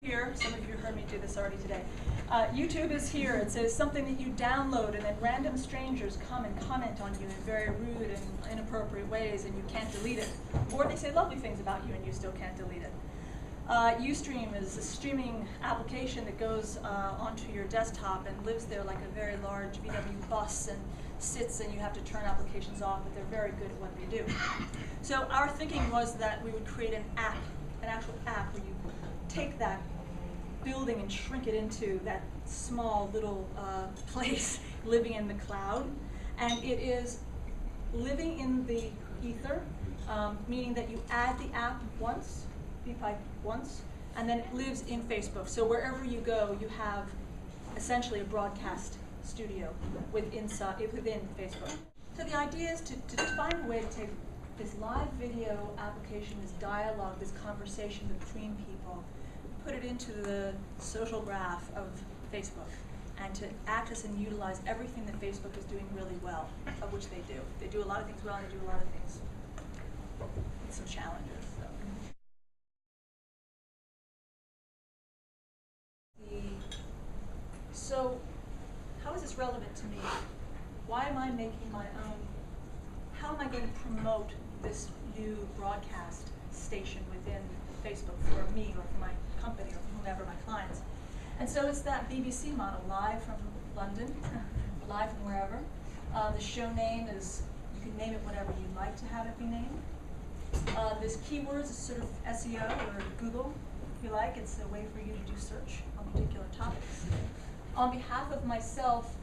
here. Some of you heard me do this already today. YouTube is here. It says something that you download, and then random strangers come and comment on you in very rude and inappropriate ways, and you can't delete it. Or they say lovely things about you, and you still can't delete it. Ustream is a streaming application that goes onto your desktop and lives there like a very large VW bus and sits, and you have to turn applications off, but they're very good at what they do. So our thinking was that we would create an app, an actual app where you take that building and shrink it into that small little place living in the cloud. And it is living in the ether, meaning that you add the app once, Vpype once, and then it lives in Facebook. So wherever you go, you have essentially a broadcast studio within Facebook. So the idea is to find a way to take this live video application, this dialogue, this conversation between people, put it into the social graph of Facebook, and to access and utilize everything that Facebook is doing really well, of which they do. They do a lot of things well, and they do a lot of things with some challenges. So how is this relevant to me? Why am I making my own? How am I going to promote this new broadcast station within Facebook for me or for my company or for whomever, my clients? And so it's that BBC model, live from London, live from wherever. The show name is, you can name it whatever you'd like to have it be named. This keywords is sort of SEO or Google, if you like. It's a way for you to do search on particular topics. On behalf of myself,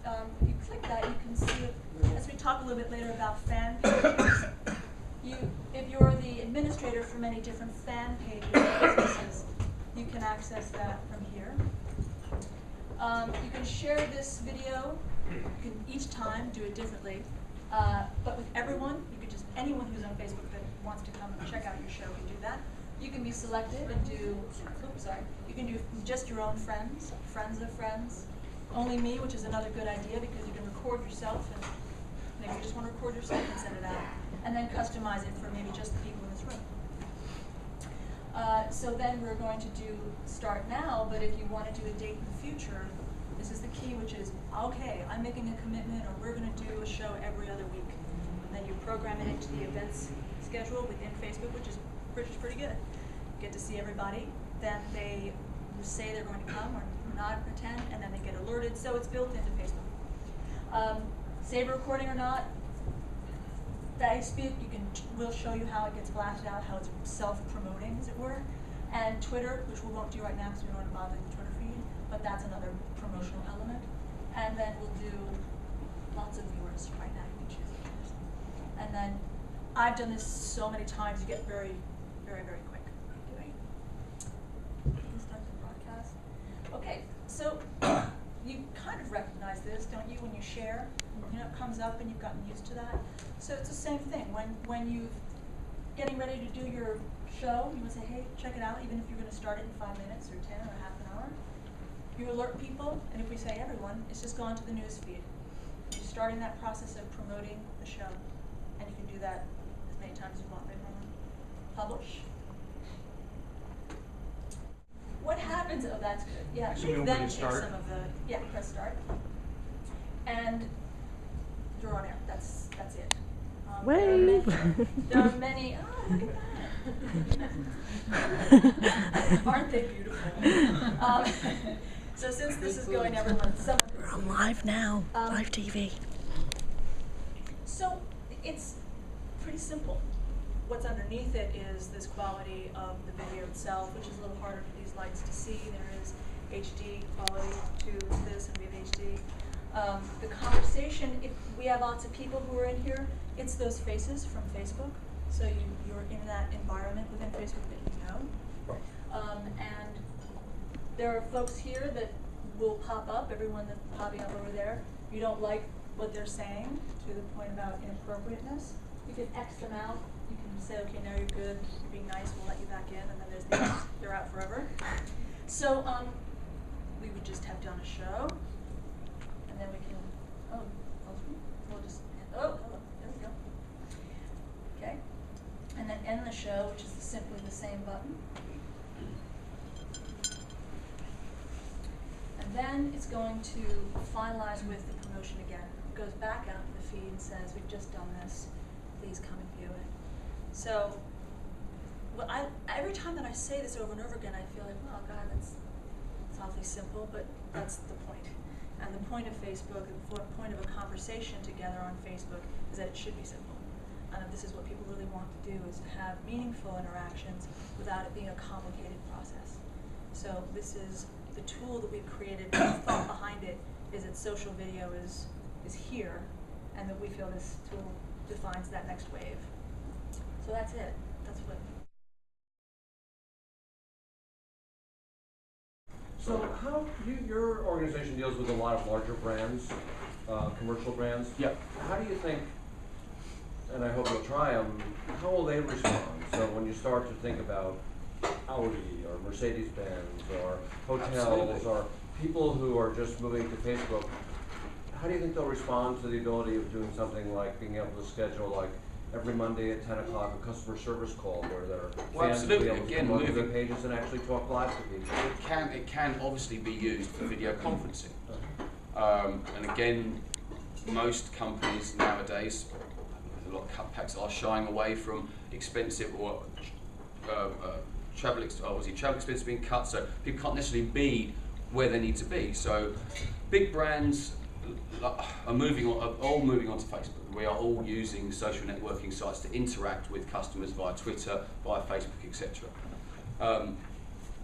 you click that, you can see, as we talk a little bit later about fan pages, if you're the administrator for many different fan pages and businesses, you can access that from here. You can share this video. You can each time do it differently, but with everyone, you could just, anyone who's on Facebook that wants to come and check out your show can do that. You can be selective and do, you can do just your own friends, friends of friends, only me, which is another good idea because you can record yourself, and maybe you just want to record yourself and send it out, and then customize it for maybe just the people in this room. So then we're going to start now, but if you want to do a date in the future, this is the key, which is, okay, I'm making a commitment, or we're going to do a show every other week. And then you program it into the events schedule within Facebook, which is pretty good. You get to see everybody, then they say they're going to come or not attend, and then they get alerted, so it's built into Facebook. Save a recording or not, Facebook, we'll show you how it gets blasted out, how it's self-promoting, as it were. And Twitter, which we won't do right now because we don't want to bother the Twitter feed, but that's another promotional element. And then we'll do lots of viewers right now, you can choose viewers. And then I've done this so many times, you get very, very, very quick. This type of broadcast. Okay, so you kind of recognize this, don't you, when you share? You know, it comes up and you've gotten used to that. So it's the same thing. When you're getting ready to do your show, you would say, hey, check it out, even if you're going to start it in 5 minutes or 10 or half an hour. You alert people, and if we say everyone, it's just gone to the news feed. You're starting that process of promoting the show, and you can do that as many times as you want later on. Publish. What happens? Oh, that's good. Yeah, then take some of the, press start. And you're on air. That's it. There are many, oh, look at that. Aren't they beautiful? So since this is going everyone, we're on live now, live TV. So it's pretty simple. What's underneath it is this quality of the video itself, which is a little harder for these lights to see. There is HD quality to this, and we have HD. The conversation, if we have lots of people who are in here, it's those faces from Facebook. So you're in that environment within Facebook that you know. And there are folks here that will pop up, everyone that's popping up over there. You don't like what they're saying, to the point about inappropriateness. You can X them out. You can say, okay, now you're good, you're being nice, we'll let you back in, and then there's the X, they're out forever. So we would just have done a show, and then we can, we'll just, hello, there we go. Okay, and then end the show, which is simply the same button. then it's going to finalize with the promotion again. It goes back out to the feed and says, we've just done this, please come and view it. So, well, every time that I say this over and over again, I feel like, well, God, it's awfully simple, but that's the point. And the point of Facebook, the point of a conversation together on Facebook is that it should be simple. And this is what people really want to do, is to have meaningful interactions without it being a complicated process. So this is the tool that we've created. The thought behind it is that social video is here, and that we feel this tool defines that next wave. So that's it. That's what. So how your organization deals with a lot of larger brands, commercial brands. Yeah. How do you think, and I hope you'll try them, how will they respond? So when you start to think about Audi or Mercedes-Benz or hotels Absolutely. or people who are just moving to Facebook, how do you think they'll respond to the ability of doing something like being able to schedule, like, every Monday at 10 o'clock a customer service call where their fans will be able to come onto their pages and actually talk live to people? It can obviously be used for video conferencing. And again, most companies nowadays, a lot of cutbacks, are shying away from expensive or travel expenses being cut, so people can't necessarily be where they need to be. So big brands are all moving on to Facebook. We are all using social networking sites to interact with customers via Twitter, via Facebook, etc.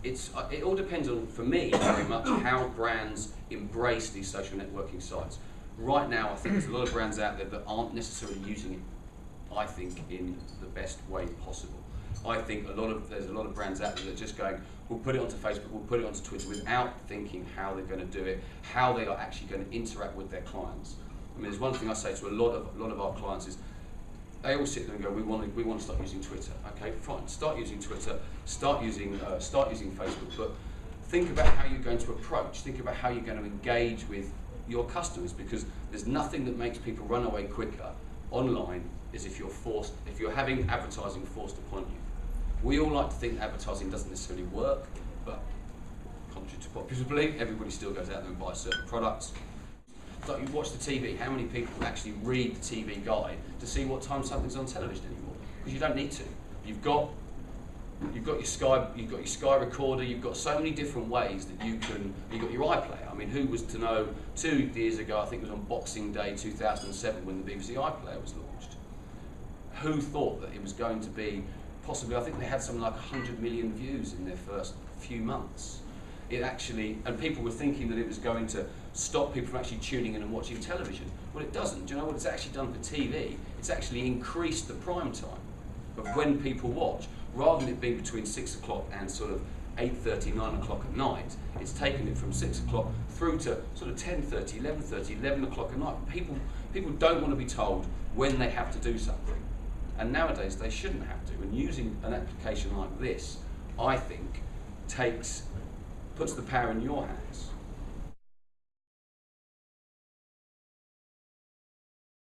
It all depends on, for me, very much how brands embrace these social networking sites. Right now, I think there's a lot of brands out there that aren't necessarily using it, I think, in the best way possible. I think there's a lot of brands out there that are just going, we'll put it onto Facebook, we'll put it onto Twitter, without thinking how they're going to do it, how they are actually going to interact with their clients. I mean, there's one thing I say to a lot of our clients is, they all sit there and go, we want to start using Twitter. Okay, fine, start using Twitter, start using Facebook, but think about how you're going to approach, think about how you're going to engage with your customers, because there's nothing that makes people run away quicker online is if you're having advertising forced upon you. We all like to think advertising doesn't necessarily work, but contrary to popular belief, everybody still goes out there and buys certain products. So you watch the TV, how many people actually read the TV guide to see what time something's on television anymore? Because you don't need to. You've got your Sky recorder, you've got so many different ways that you've got your iPlayer. I mean, who was to know 2 years ago, I think it was on Boxing Day 2007 when the BBC iPlayer was launched. Who thought that it was going to be possibly, I think they had something like 100 million views in their first few months. And people were thinking that it was going to stop people from actually tuning in and watching television. Well, it doesn't. Do you know what it's actually done for TV? It's actually increased the prime time of when people watch. Rather than it being between 6 o'clock and sort of 8:30, 9 o'clock at night, it's taken it from 6 o'clock through to sort of 10:30, 11:30, 11 o'clock at night. People don't want to be told when they have to do something. And nowadays they shouldn't have to. And using an application like this, I think, puts the power in your hands.